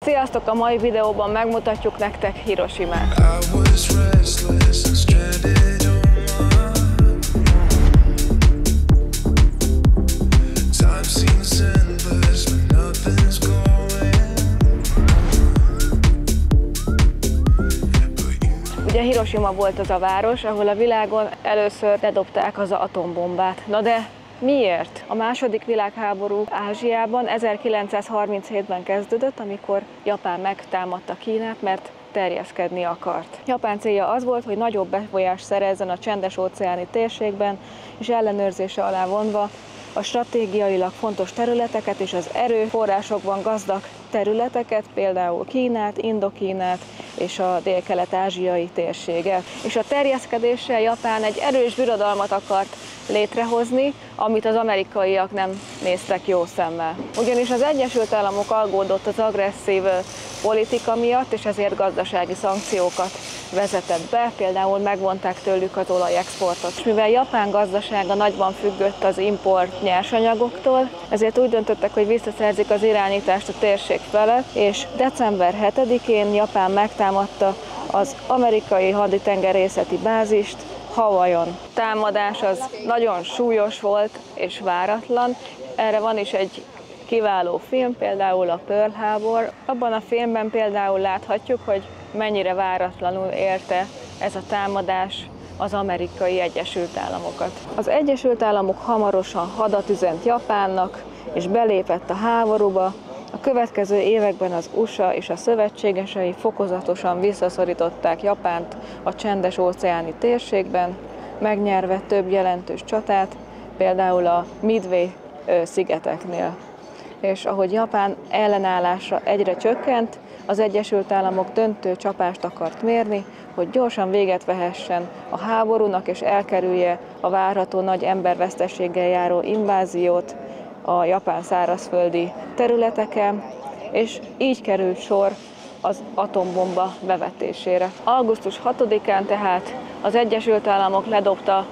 Sziasztok! A mai videóban megmutatjuk nektek Hiroshimát. Ugye Hiroshima volt az a város, ahol a világon először ledobták az atombombát. Na de miért? A második világháború Ázsiában 1937-ben kezdődött, amikor Japán megtámadta Kínát, mert terjeszkedni akart. Japán célja az volt, hogy nagyobb befolyást szerezzen a csendes-óceáni térségben, és ellenőrzése alá vonva a stratégiailag fontos területeket és az erőforrásokban gazdag területeket, például Kínát, Indokínát és a délkelet-ázsiai térséget. És a terjeszkedéssel Japán egy erős birodalmat akart létrehozni, amit az amerikaiak nem néztek jó szemmel. Ugyanis az Egyesült Államok aggódott az agresszív politika miatt, és ezért gazdasági szankciókat vezetett be, például megvonták tőlük az olajexportot. És mivel Japán gazdasága nagyban függött az import nyersanyagoktól, ezért úgy döntöttek, hogy visszaszerzik az irányítást a térség felett, és december 7-én Japán megtámadta az amerikai haditengerészeti bázist Hawaiion. Támadás az nagyon súlyos volt és váratlan. Erre van is egy kiváló film, például a Pearl Harbor. Abban a filmben például láthatjuk, hogy mennyire váratlanul érte ez a támadás az Amerikai Egyesült Államokat. Az Egyesült Államok hamarosan hadat üzent Japánnak, és belépett a háborúba. A következő években az USA és a szövetségesei fokozatosan visszaszorították Japánt a csendes-óceáni térségben, megnyerve több jelentős csatát, például a Midway szigeteknél. És ahogy Japán ellenállása egyre csökkent, az Egyesült Államok döntő csapást akart mérni, hogy gyorsan véget vehessen a háborúnak és elkerülje a várható nagy emberveszteséggel járó inváziót a japán szárazföldi területeken, és így került sor az atombomba bevetésére. Augusztus 6-án tehát az Egyesült Államok ledobta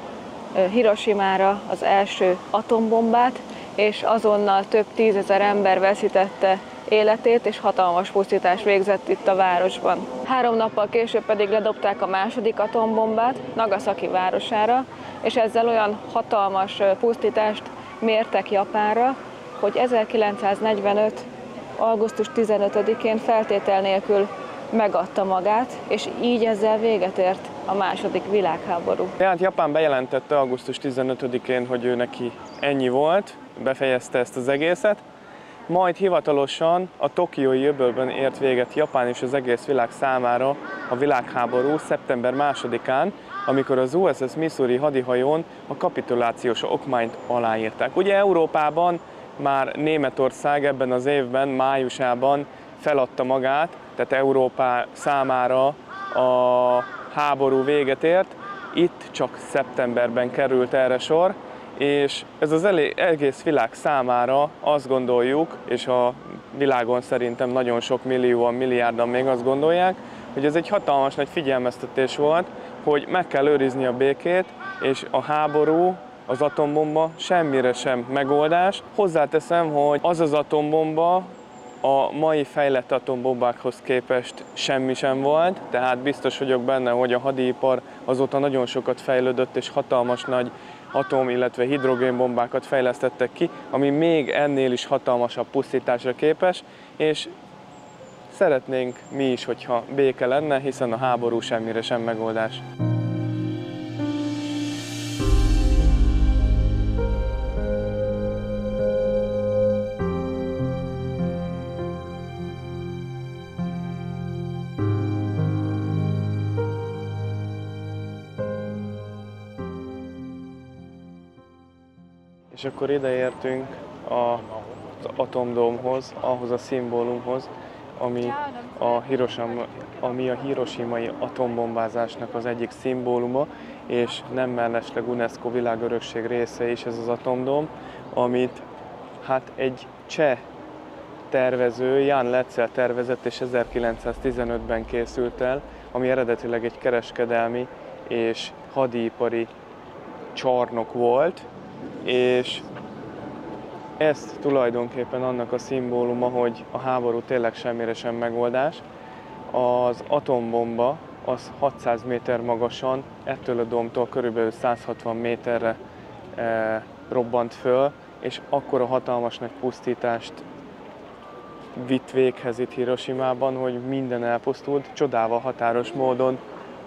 Hiroshimára az első atombombát, és azonnal több tízezer ember veszítette életét, és hatalmas pusztítás végzett itt a városban. 3 nappal később pedig ledobták a második atombombát Nagasaki városára, és ezzel olyan hatalmas pusztítást mértek Japánra, hogy 1945. augusztus 15-én feltétel nélkül megadta magát, és így ezzel véget ért a második világháború. Tehát Japán bejelentette augusztus 15-én, hogy ő neki ennyi volt, befejezte ezt az egészet, majd hivatalosan a tokiói öbölben ért véget Japán és az egész világ számára a világháború szeptember 2-án, amikor az USS Missouri hadihajón a kapitulációs okmányt aláírták. Ugye Európában már Németország ebben az évben, májusában feladta magát, tehát Európa számára a háború véget ért, itt csak szeptemberben került erre sor, és ez az egész világ számára azt gondoljuk, és a világon szerintem nagyon sok millióan, milliárdan még azt gondolják, hogy ez egy hatalmas nagy figyelmeztetés volt, hogy meg kell őrizni a békét, és a háború, az atombomba semmire sem megoldás. Hozzáteszem, hogy az az atombomba a mai fejlett atombombákhoz képest semmi sem volt, tehát biztos vagyok benne, hogy a hadipar azóta nagyon sokat fejlődött, és hatalmas nagy atom, illetve hidrogénbombákat fejlesztettek ki, ami még ennél is hatalmasabb pusztításra képes, és szeretnénk mi is, hogyha béke lenne, hiszen a háború semmire sem megoldás. És akkor ide értünk az atomdómhoz, ahhoz a szimbólumhoz, ami a hiroshimai atombombázásnak az egyik szimbóluma, és nem mellesleg UNESCO világörökség része is ez az atomdóm, amit hát egy cseh tervező, Jan Letzel tervezett, és 1915-ben készült el, ami eredetileg egy kereskedelmi és hadipari csarnok volt, és Ez tulajdonképpen annak a szimbóluma, hogy a háború tényleg semmire sem megoldás. Az atombomba az 600 méter magasan, ettől a dómtól körülbelül 160 méterre robbant föl, és akkora hatalmas nagy pusztítást vitt véghez itt Hirosimában, hogy minden elpusztult, csodával határos módon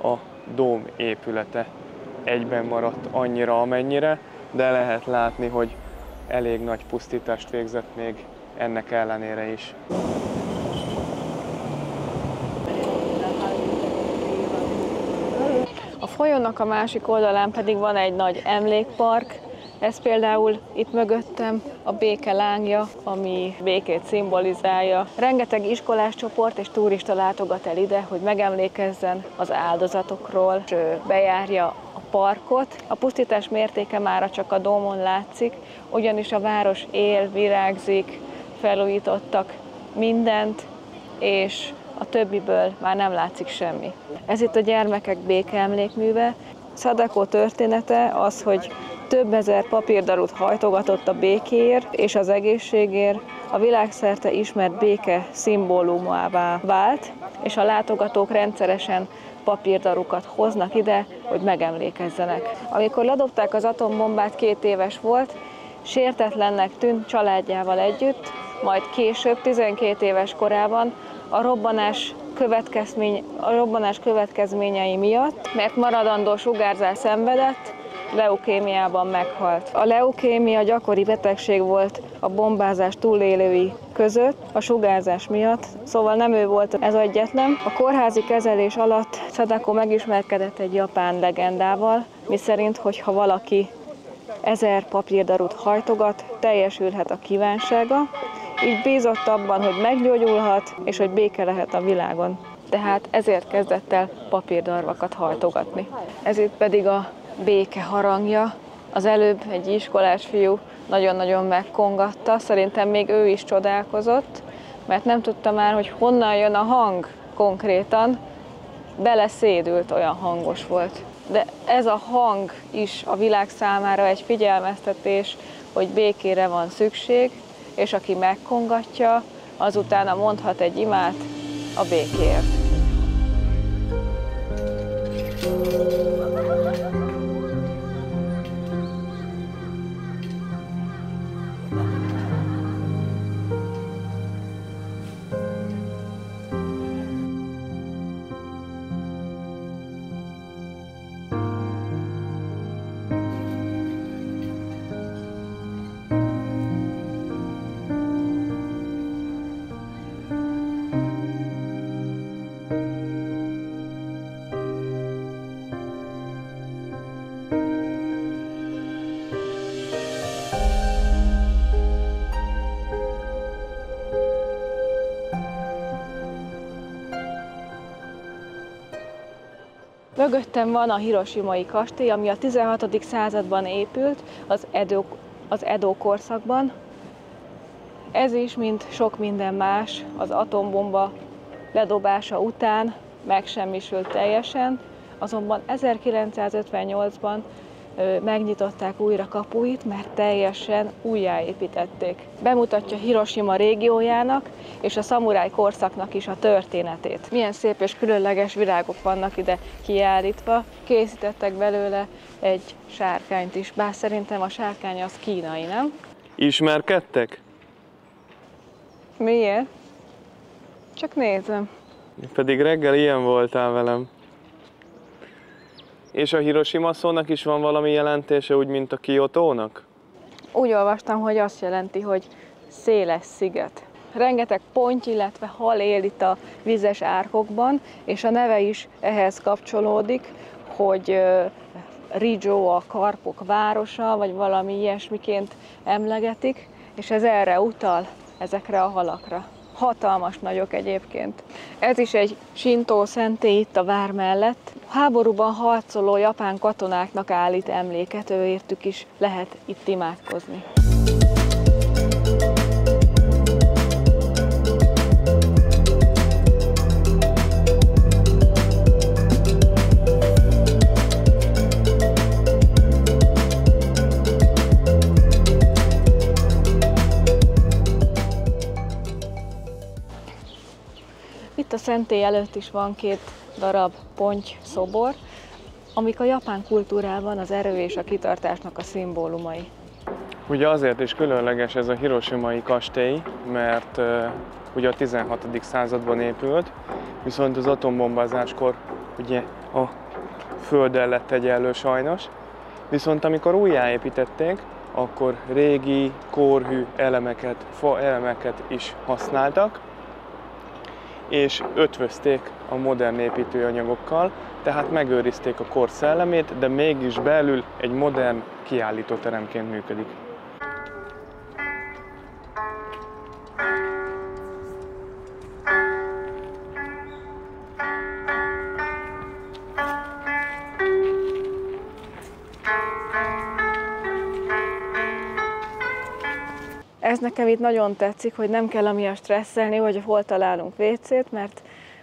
a dóm épülete egyben maradt annyira, amennyire, de lehet látni, hogy elég nagy pusztítást végzett még ennek ellenére is. A folyónak a másik oldalán pedig van egy nagy emlékpark. Ez például itt mögöttem a béke lángja, ami békét szimbolizálja. Rengeteg iskolás csoport és turista látogat el ide, hogy megemlékezzen az áldozatokról, és bejárja a parkot. A pusztítás mértéke mára csak a dómon látszik, ugyanis a város él, virágzik, felújítottak mindent, és a többiből már nem látszik semmi. Ez itt a gyermekek békeemlékműve. Sadako története az, hogy több ezer papírdarút hajtogatott a békéért és az egészségért, a világszerte ismert béke szimbólumává vált, és a látogatók rendszeresen papírdarukat hoznak ide, hogy megemlékezzenek. Amikor ledobták az atombombát, 2 éves volt, sértetlennek tűnt családjával együtt, majd később, 12 éves korában a robbanás következményei miatt, mert maradandó sugárzást szenvedett, leukémiában meghalt. A leukémia gyakori betegség volt a bombázás túlélői között a sugárzás miatt, szóval nem ő volt ez egyetlen. A kórházi kezelés alatt Sadako megismerkedett egy japán legendával, miszerint, hogyha valaki 1000 papírdarút hajtogat, teljesülhet a kívánsága, így bízott abban, hogy meggyógyulhat, és hogy béke lehet a világon. Tehát ezért kezdett el papírdarvakat hajtogatni. Ez itt pedig a béke harangja. Az előbb egy iskolás fiú nagyon-nagyon megkongatta, szerintem még ő is csodálkozott, mert nem tudta már, hogy honnan jön a hang konkrétan, beleszédült, olyan hangos volt. De ez a hang is a világ számára egy figyelmeztetés, hogy békére van szükség, és aki megkongatja, azutána mondhat egy imát a békéért. Mögöttem van a hiroshimai kastély, ami a 16. században épült, az Edo korszakban. Ez is, mint sok minden más, az atombomba ledobása után megsemmisült teljesen, azonban 1958-ban megnyitották újra kapuit, mert teljesen újjáépítették. Bemutatja Hiroshima régiójának és a szamuráj korszaknak is a történetét. Milyen szép és különleges virágok vannak ide kiállítva. Készítettek belőle egy sárkányt is, bár szerintem a sárkány az kínai, nem? Ismerkedtek? Miért? Csak nézem. Pedig reggel ilyen voltál velem. És a Hiroshima szónak is van valami jelentése, úgy, mint a Kiotónak? Úgy olvastam, hogy azt jelenti, hogy széles sziget. Rengeteg ponty, illetve hal él itt a vízes árkokban, és a neve is ehhez kapcsolódik, hogy Rijō a karpok városa, vagy valami ilyesmiként emlegetik, és ez erre utal, ezekre a halakra. Hatalmas nagyok egyébként. Ez is egy sintó szentély itt a vár mellett. Háborúban harcoló japán katonáknak állít emléket, őértük is lehet itt imádkozni. Itt a szentély előtt is van 2 darab ponty szobor, amik a japán kultúrában az erő és a kitartásnak a szimbólumai. Ugye azért is különleges ez a hiroshimai kastély, mert ugye a 16. században épült, viszont az atombombázáskor ugye a földdel lett egyenlő sajnos. Viszont amikor újjáépítették, akkor régi, kórhű elemeket, fa elemeket is használtak, és ötvözték a modern építőanyagokkal, tehát megőrizték a kor szellemét, de mégis belül egy modern kiállítóteremként működik. Ez nekem itt nagyon tetszik, hogy nem kell amiatt stresszelni, hogy hol találunk WC-t, mert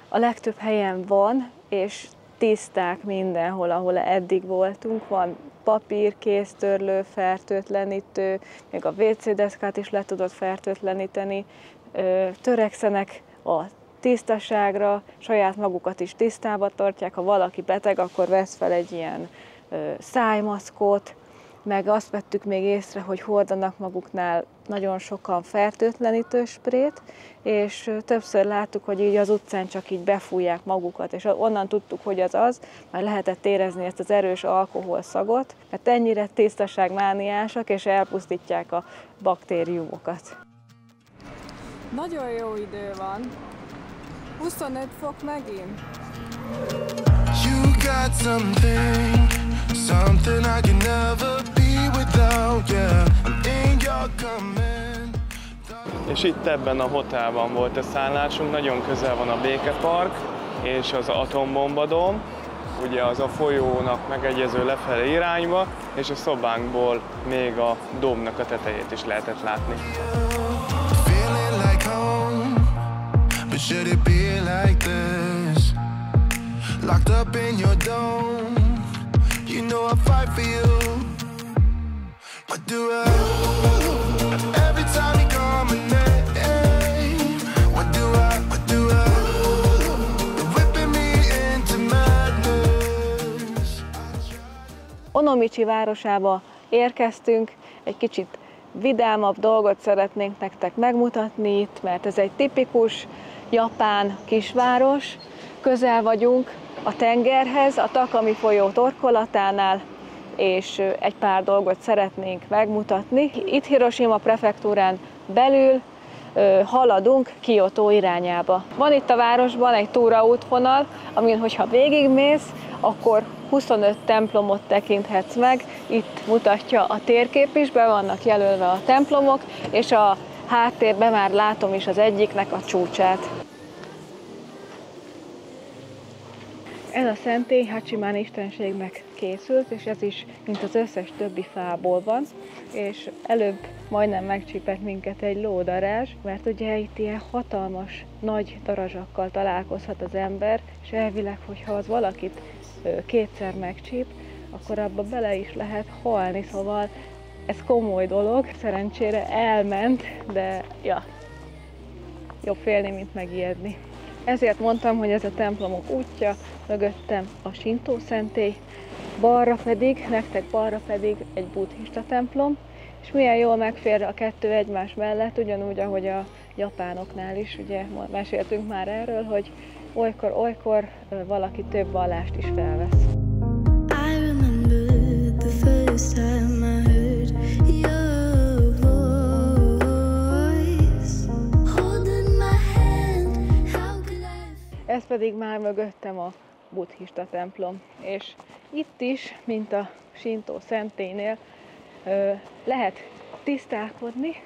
a legtöbb helyen van, és tiszták mindenhol, ahol eddig voltunk. Van papír, kéztörlő, fertőtlenítő, még a WC deszkát is le tudod fertőtleníteni. Törekszenek a tisztaságra, saját magukat is tisztába tartják. Ha valaki beteg, akkor vesz fel egy ilyen szájmaszkot, meg azt vettük még észre, hogy hordanak maguknál nagyon sokan fertőtlenítő sprét, és többször láttuk, hogy így az utcán csak így befújják magukat, és onnan tudtuk, hogy az, már lehetett érezni ezt az erős alkoholszagot, mert ennyire tisztaságmániásak, és elpusztítják a baktériumokat. Nagyon jó idő van. 25 fok megint. You got something I can never be without, yeah. I'm in your command. És itt ebben a hotelban volt a szállásunk, nagyon közel van a Békepark és az atombombadóm, ugye az a folyónak megegyező lefelé irányba, és a szobánkból még a dómnak a tetejét is lehetett látni. Locked up in your dome, you know I fight for you. What do I every time you call my name? What do I you're whipping me into madness. Onomichi városába érkeztünk, egy kicsit vidámabb dolgot szeretnénk nektek megmutatni itt, mert ez egy tipikus japán kisváros, közel vagyunk a tengerhez, a Takami folyó torkolatánál, és egy pár dolgot szeretnénk megmutatni. Itt Hiroshima prefektúrán belül haladunk Kiotó irányába. Van itt a városban egy túraútvonal, amin hogyha végigmész, akkor 25 templomot tekinthetsz meg. Itt mutatja a térkép is, be vannak jelölve a templomok, és a háttérben már látom is az egyiknek a csúcsát. Ez a szentély Hachiman istenségnek készült, és ez is, mint az összes többi fából van, és előbb majdnem megcsípett minket egy lódarázs, mert ugye itt ilyen hatalmas, nagy darazsakkal találkozhat az ember, és elvileg, hogyha az valakit kétszer megcsíp, akkor abba bele is lehet halni, szóval ez komoly dolog. Szerencsére elment, de ja, jobb félni, mint megijedni. Ezért mondtam, hogy ez a templomok útja, mögöttem a Sintó szentély, nektek balra pedig egy buddhista templom, és milyen jól megfér a kettő egymás mellett, ugyanúgy, ahogy a japánoknál is, ugye meséltünk már erről, hogy olykor valaki több vallást is felvesz. Ez pedig már mögöttem a buddhista templom, és itt is, mint a Sintó szentélynél, lehet tisztálkodni,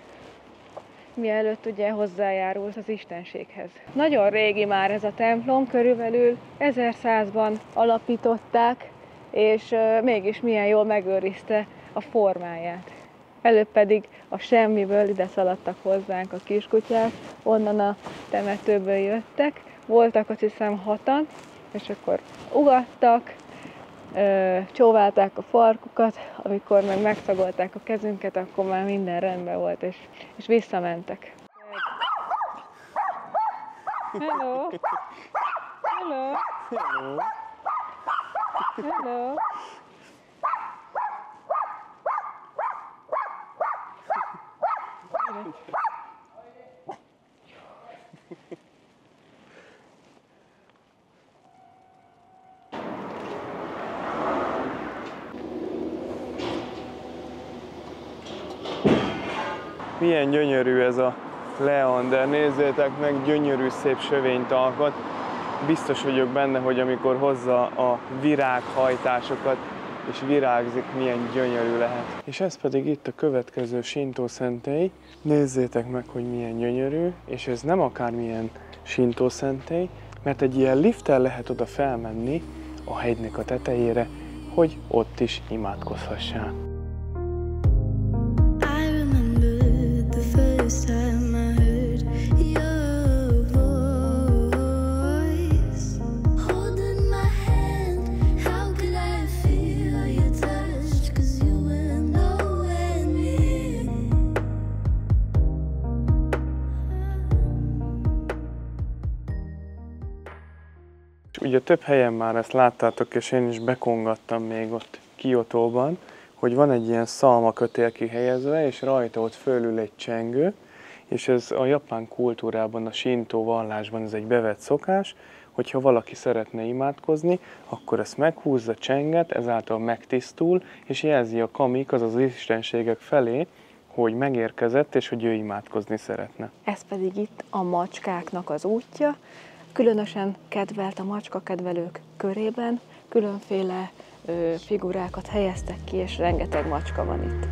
mielőtt ugye hozzájárult az istenséghez. Nagyon régi már ez a templom, körülbelül 1100-ban alapították, és mégis milyen jól megőrizte a formáját. Előbb pedig a semmiből ide szaladtak hozzánk a kiskutyák, onnan a temetőből jöttek, voltak azt hiszem 6-an, és akkor ugattak, csóválták a farkukat, amikor meg megszagolták a kezünket, akkor már minden rendben volt, és visszamentek. Hello. Hello. Hello. Hello. Milyen gyönyörű ez a leander, nézzétek meg, gyönyörű szép sövényt alkot. Biztos vagyok benne, hogy amikor hozza a virághajtásokat és virágzik, milyen gyönyörű lehet. És ez pedig itt a következő Sintó szentély. Nézzétek meg, hogy milyen gyönyörű, és ez nem akármilyen Sintó szentély, mert egy ilyen lifttel lehet oda felmenni a hegynek a tetejére, hogy ott is imádkozhassál. Ugye több helyen már ezt láttátok, és én is bekongattam még ott Kiotóban, hogy van egy ilyen szalmakötél kihelyezve, és rajta ott fölül egy csengő, és ez a japán kultúrában, a Sintó vallásban ez egy bevett szokás, hogyha valaki szeretne imádkozni, akkor ezt meghúzza, csenget, ezáltal megtisztul, és jelzi a kamik, azaz az istenségek felé, hogy megérkezett, és hogy ő imádkozni szeretne. Ez pedig itt a macskáknak az útja, különösen kedvelt a macskakedvelők körében, különféle figurákat helyeztek ki, és rengeteg macska van itt.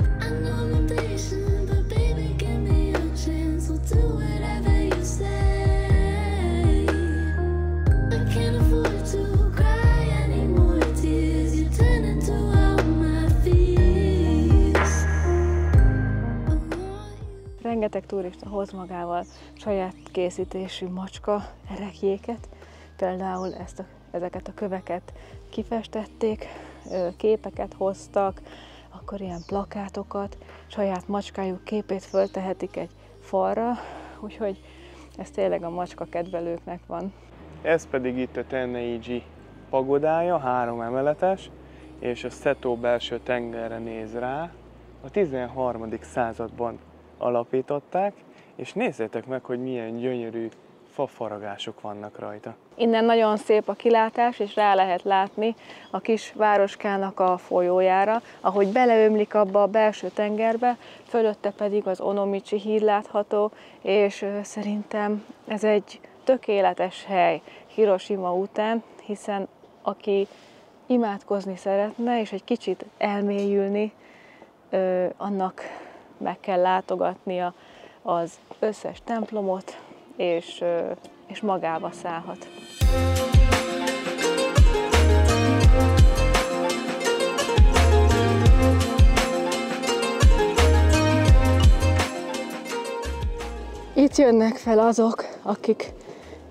Rengeteg turista hoz magával saját készítésű macska erekjéket, például ezeket a köveket kifestették, képeket hoztak, akkor ilyen plakátokat, saját macskájuk képét föltehetik egy falra, úgyhogy ez tényleg a macska kedvelőknek van. Ez pedig itt a Tenneiji pagodája, 3 emeletes, és a Seto belső tengerre néz rá. A 13. században alapították, és nézzétek meg, hogy milyen gyönyörű fafaragások vannak rajta. Innen nagyon szép a kilátás, és rá lehet látni a kis városkának a folyójára, ahogy beleömlik abba a belső tengerbe, fölötte pedig az Onomichi híd látható, és szerintem ez egy tökéletes hely Hiroshima után, hiszen aki imádkozni szeretne, és egy kicsit elmélyülni, annak meg kell látogatnia az összes templomot, és magába szállhat. Itt jönnek fel azok, akik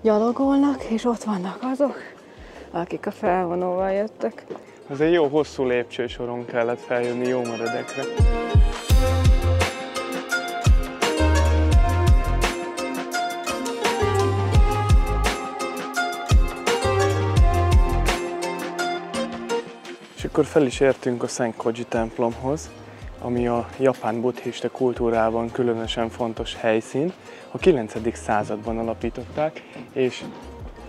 gyalogolnak, és ott vannak azok, akik a felvonóval jöttek. Ez egy jó hosszú lépcsősoron kellett feljönni jó meredekre. És akkor fel is értünk a Senkoji templomhoz, ami a japán buddhista kultúrában különösen fontos helyszín. A 9. században alapították, és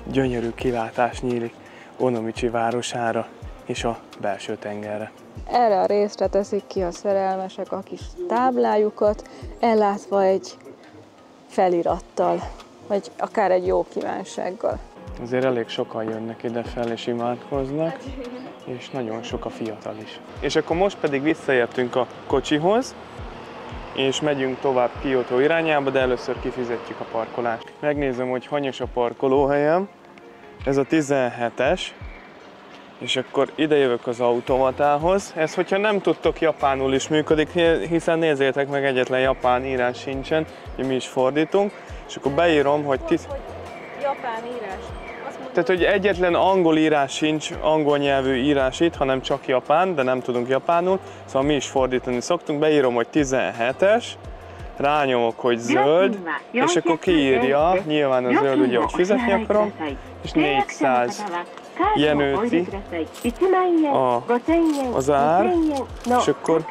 gyönyörű kilátás nyílik Onomichi városára és a belső tengerre. Erre a részre teszik ki a szerelmesek a kis táblájukat, ellátva egy felirattal, vagy akár egy jó kívánsággal. Azért elég sokan jönnek ide fel és imádkoznak, és nagyon sok a fiatal is. És akkor most pedig visszaértünk a kocsihoz, és megyünk tovább Kiotó irányába, de először kifizetjük a parkolást. Megnézem, hogy hanyas a parkolóhelyem. Ez a 17-es, és akkor ide jövök az automatához. Ez, hogyha nem tudtok, japánul is működik, hiszen nézzétek meg, egyetlen japán írás sincsen, hogy mi is fordítunk, és akkor beírom, hogy japán írás. Tehát, hogy egyetlen angol írás sincs, angol nyelvű írás itt, hanem csak japán, de nem tudunk japánul, szóval mi is fordítani szoktunk. Beírom, hogy 17-es, rányomok, hogy zöld, és akkor kiírja, nyilván a zöld ugye, hogy fizetni akarom, és 400 jenőci az ár, és akkor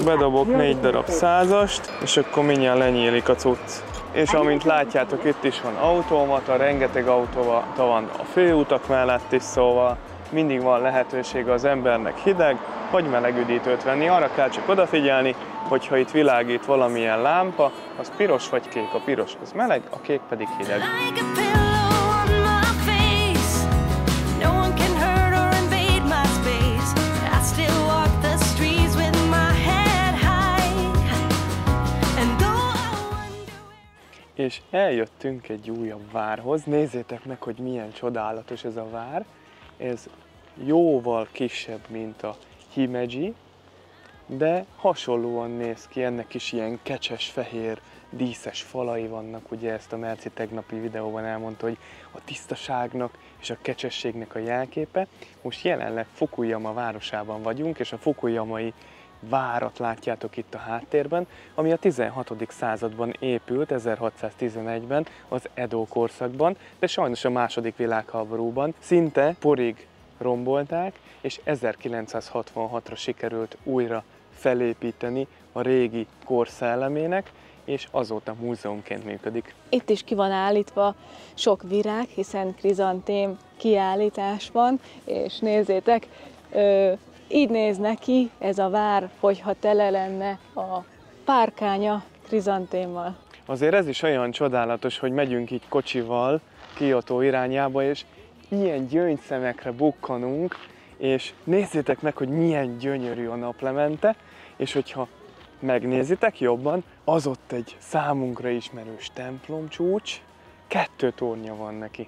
bedobok 4 darab 100-ast, és akkor mindjárt lenyílik a cucc. És amint látjátok, itt is van automata, rengeteg automata van a főutak mellett is, szóval mindig van lehetősége az embernek hideg vagy meleg üdítőt venni. Arra kell csak odafigyelni, hogyha itt világít valamilyen lámpa, az piros vagy kék. A piros az meleg, a kék pedig hideg. És eljöttünk egy újabb várhoz. Nézzétek meg, hogy milyen csodálatos ez a vár. Ez jóval kisebb, mint a Himeji, de hasonlóan néz ki, ennek is ilyen kecses, fehér, díszes falai vannak. Ugye ezt a Merci tegnapi videóban elmondta, hogy a tisztaságnak és a kecsességnek a jelképe. Most jelenleg Fukuyama városában vagyunk, és a fukuyamai várat látjátok itt a háttérben, ami a 16. században épült, 1611-ben, az Edo korszakban, de sajnos a II. Világháborúban szinte porig rombolták, és 1966-ra sikerült újra felépíteni a régi kor szellemének, és azóta múzeumként működik. Itt is ki van állítva sok virág, hiszen krizantém kiállítás van, és nézzétek, így néz neki ez a vár, hogyha tele lenne a párkánya krizantémmal. Azért ez is olyan csodálatos, hogy megyünk így kocsival Kiotó irányába, és ilyen gyöngyszemekre bukkanunk, és nézzétek meg, hogy milyen gyönyörű a naplemente, és hogyha megnézitek jobban, az ott egy számunkra ismerős templomcsúcs, 2 tornya van neki.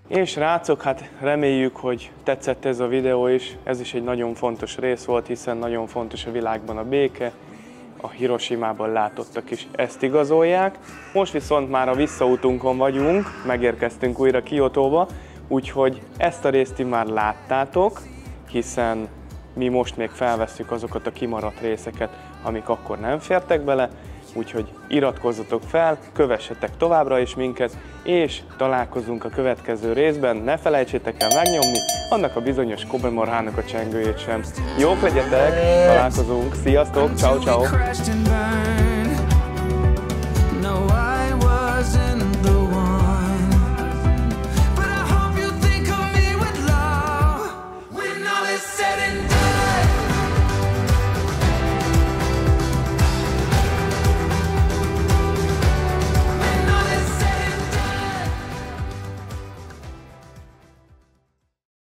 És srácok, hát reméljük, hogy tetszett ez a videó is. Ez is egy nagyon fontos rész volt, hiszen nagyon fontos a világban a béke. A Hiroshimában látottak is ezt igazolják. Most viszont már a visszaútunkon vagyunk, megérkeztünk újra Kiotóba, úgyhogy ezt a részt már láttátok, hiszen mi most még felvesszük azokat a kimaradt részeket, amik akkor nem fértek bele. Úgyhogy iratkozzatok fel, kövessetek továbbra is minket, és találkozunk a következő részben. Ne felejtsétek el megnyomni annak a bizonyos kobemarhának a csengőjét sem. Jók legyetek, találkozunk, sziasztok, ciao ciao.